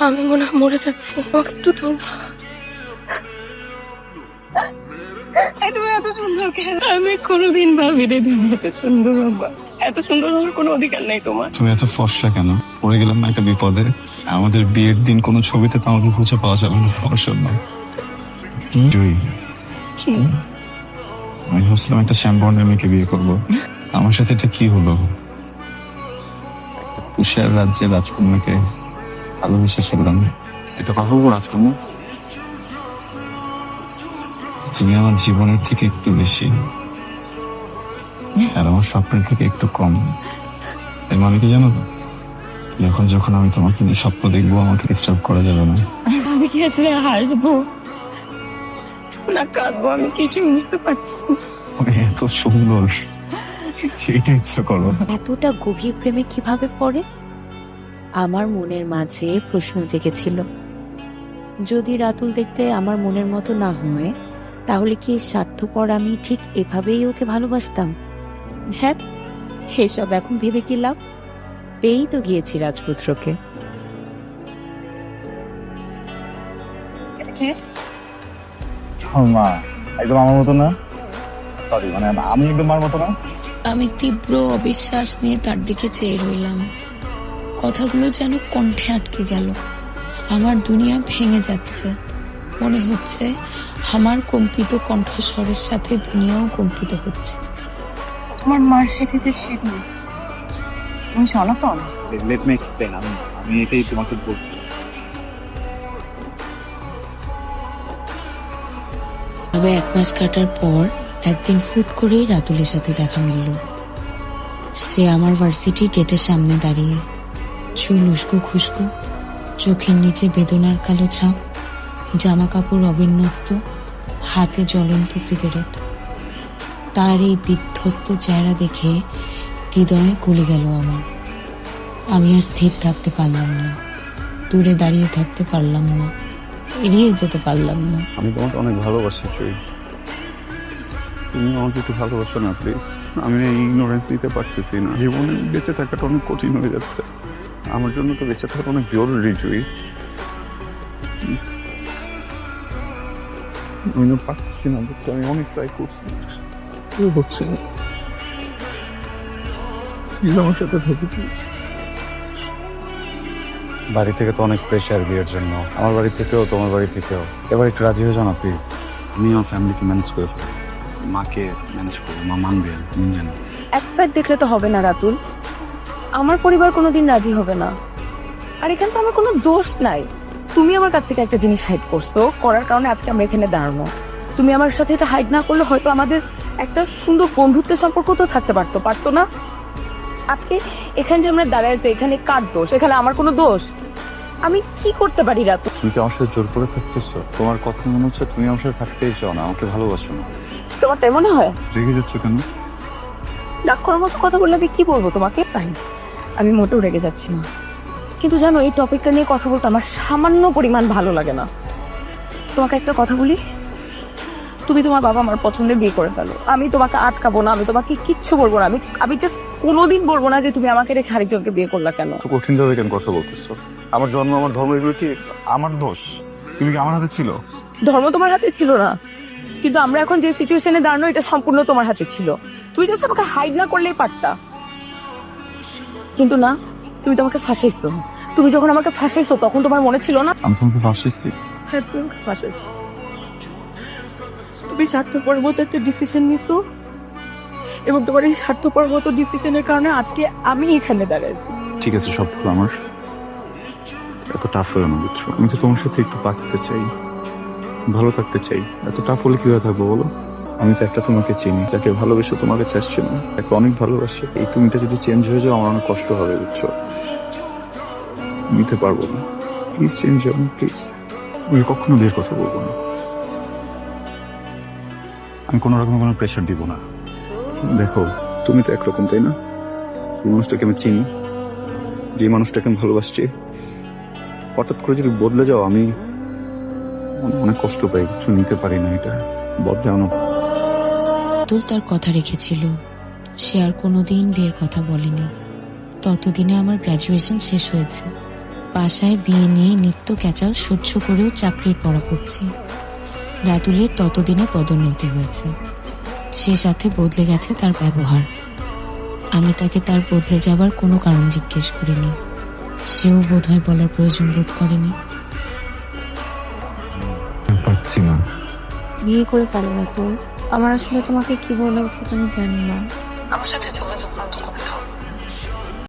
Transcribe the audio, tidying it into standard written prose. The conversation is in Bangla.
আমি মনে হয় মরে যাচ্ছি, আমাকে একটু দাও। তুমি এত সুন্দর কেন? আমি কোনোদিন ভাবিনি তুমি এত সুন্দর হবা। এত সুন্দর হওয়ার কোনো অধিকার নেই তোমার। তুমি এত ফর্সা কেন? পড়ে গেলাম না একটা বিপদে। আমাদের বিয়ের দিন কোনো ছবিতে তো আমাকে খুঁজে পাওয়া যাবে না ফর্সা না। জুই, আমি ভাবছিলাম একটা শ্যামবর্ণের মেয়েকে বিয়ে করবো, আমার সাথে এটা কি হলো? তুষার রাজ্যের রাজকন্যাকে ভালোবেসে ফেললাম। এটা পাবো রাজকন্যা, তুমি আমার জীবনের থেকে একটু বেশি আর আমার স্বপ্নের থেকে একটু কম। এর মানে কি জানো? যখন যখন আমি তোমাকে নিয়ে স্বপ্ন দেখবো আমাকে ডিস্টার্ব করা যাবে না। আমি কি আসলে হাসবো না কাঁদবো আমি কিছু বুঝতে পারছি না। এত সুন্দর, সেটা ইচ্ছা করো। এতটা গভীর প্রেমে কিভাবে পড়ে? আমার মনের মাঝে প্রশ্ন জেগেছিল, যদি রাতুল দেখতে আমার মনের মতো না হয় তাহলে কি স্বার্থপর আমি ঠিক এভাবেই ওকে ভালোবাসতাম? হ্যাঁ, এসব এখন ভেবে কি লাভ? পেয়েই তো গিয়েছি রাজপুত্রকে। মা একদম আমার মতো না, সরি মানে আমি একদম মার মতো না। আমি তীব্র অবিশ্বাস নিয়ে তার দিকে চেয়ে রইলাম। কথাগুলো যেন কণ্ঠে আটকে গেল। আমার দুনিয়া ভেঙে যাচ্ছে। মনে হচ্ছে আমার কম্পিত কণ্ঠস্বরের সাথে দুনিয়াও কম্পিত হচ্ছে। তোমার মার স্মৃতিতে স্মৃতি, তুমি সনাতন। লেট মি এক্সপ্লেন, আমি এটাই তোমাকে বলছি। তবে 1 মাস কাটার পর একদিন হুট করেই রাতুলের সাথে দেখা মিলল। সে আমার ভার্সিটির গেটের সামনে দাঁড়িয়ে, চুল উস্কো খুস্কো, চোখের নিচে বেদনার কালো ছাপ, জামা কাপড় অবিন্যস্ত, হাতে জ্বলন্ত সিগারেট। তার এই বিধ্বস্ত চেহারা দেখে হৃদয়ে গলে গেল আমার। আমি আর স্থির থাকতে পারলাম না, দূরে দাঁড়িয়ে থাকতে পারলাম না, এড়িয়ে যেতে পারলাম না। আমি তোমাকে অনেক ভালোবাসি জুই, তুমি আমাকে একটু ভালোবাসো না প্লিজ। আমি ইগনোরেন্স দিতে পারতেছি না, জীবনে বেঁচে থাকাটা অনেক কঠিন হয়ে যাচ্ছে। আমার জন্য তো বেঁচে থাকাটা অনেক জরুরি জুই, প্লিজ। আমি না পারতেছি না, বুঝছো? আমি অনেক ট্রাই করছি, কেউ হচ্ছে না। প্লিজ আমার সাথে থাকো প্লিজ। বাড়ি থেকে তো অনেক প্রেশার বিয়ের জন্য, আমার বাড়ি থেকেও তোমার বাড়ি থেকেও। এবার একটু রাজি হয়ে যাও না প্লিজ। আমি আমার ফ্যামিলিকে ম্যানেজ করে ফেলবো, মাকে ম্যানেজ করবো, মা মানবে আমি জানি। এক সাইড দেখলে তো হবে না রাতুল, আমার পরিবার কোনোদিন রাজি হবে না। আর এখানে তো আমার কোনো দোষ নাই। তুমি আমার কাছ থেকে একটা জিনিস হাইড করছো, করার কারণে আজকে আমরা এখানে দাঁড়ানো। তুমি আমার সাথে এটা হাইড না করলে হয়তো আমাদের একটা সুন্দর বন্ধুত্বের সম্পর্ক তো থাকতে পারতো না? আজকে এখানে যে আমরা দাঁড়াইছি, এখানে কার দোষ? এখানে আমার কোনো দোষ? আমি কি করতে পারি রাতুল? তুমি কি আমার সাথে জোর করে থাকতেছো? তোমার কথা মনে হচ্ছে তুমি আমার সাথে থাকতেই চাও না, আমাকে ভালোবাসো না। তোমার তাই মনে হয়? রেগে যাচ্ছ কেন? রাগ করার মতো কথা বললে আমি কি বলবো তোমাকে? তাই আমি মোটেও রেগে যাচ্ছি না, কিন্তু জানো এই টপিকটা নিয়ে কথা বলতে আমার সামান্য পরিমাণ ভালো লাগে না। তোমাকে একটা কথা বলি, তুমি তোমার বাবা আমার পছন্দের বিয়ে করে ফেলো, আমি তোমাকে আটকাবো না, আমি তোমাকে কিচ্ছু বলবো না। আমি জাস্ট কোনোদিন বলবো না যে তুমি আমাকে রেখে আরেকজনকে বিয়ে করলা কেন। কঠিন ভাবে কেন কথা বলতেছো? আমার জন্ম, আমার ধর্ম, এগুলো কি আমার দোষ? তুমি কি আমার হাতে ছিল? ধর্ম তোমার হাতে ছিল না, কিন্তু আমরা এখন যে সিচুয়েশনে দাঁড়ানো এটা সম্পূর্ণ তোমার হাতে ছিল। তুমি জাস্ট আমাকে হাইড না করলেই পারতা, কিন্তু না, তুমি তোমাকে ফাঁসাইছো। তুমি যখন আমাকে ফাঁসাইছো তখন তোমার মনে ছিল না? আমি তোমাকে ফাঁসিয়েছি? হ্যাঁ, তুমি আমাকে ফাঁসাইছো। তুমি স্বার্থপর মতো একটা ডিসিশন নিছো, এবং তোমার এই স্বার্থপর মতো ডিসিশনের কারণে আজকে আমি এখানে দাঁড়াইছি। ঠিক আছে, সব ভুল আমার। এত টাফ হলো না, বুঝছো? আমি তো তোমার সাথে একটু বাঁচতে চাই, ভালো থাকতে চাই। এত টাফ হলে কিভাবে থাকবো বলো? আমি তো একটা তোমাকে চিনি, যাকে ভালোবেসে তোমার কাছে আসছি না, তাকে অনেক ভালোবাসি। এই তুমিটা যদি চেঞ্জ হয়ে যাও আমার অনেক কষ্ট হবে, বুঝছো? নিতে পারবো না, প্লিজ চেঞ্জ হও প্লিজ। আমি কখনো বিয়ের কথা বলবো না, আমি কোনো রকম কোনো প্রেশার দিব না। দেখো, তুমি তো একরকম, তাই না? এই মানুষটাকে আমি চিনি, যে মানুষটাকে আমি ভালোবাসছি, হঠাৎ করে যদি বদলে যাও আমি অনেক কষ্ট পাই, কিছু নিতে পারি না। এটা বদলানো। রাতুল তার কথা রেখেছিল, সে আর কোনোদিন বিয়ের কথা বলেনি। ততদিনে আমার গ্র্যাজুয়েশন শেষ হয়েছে। বাসায় বিয়ে নিয়ে নিত্য ক্যাচাল সহ্য করেও চাকরির পড়া করছি। রাতুলের ততদিনে পদোন্নতি হয়েছে, সে সাথে বদলে গেছে তার ব্যবহার। আমি তাকে তার বদলে যাবার কোনো কারণ জিজ্ঞেস করিনি, সেও বোধহয় বলার প্রয়োজন বোধ করেনি। পারছি না। বিয়ে করে ফেলো রাতুল। আমার আসলে তোমাকে কি বলা উচিত আমি জানি না। আমার সাথে যোগাযোগ বন্ধ করে দাও।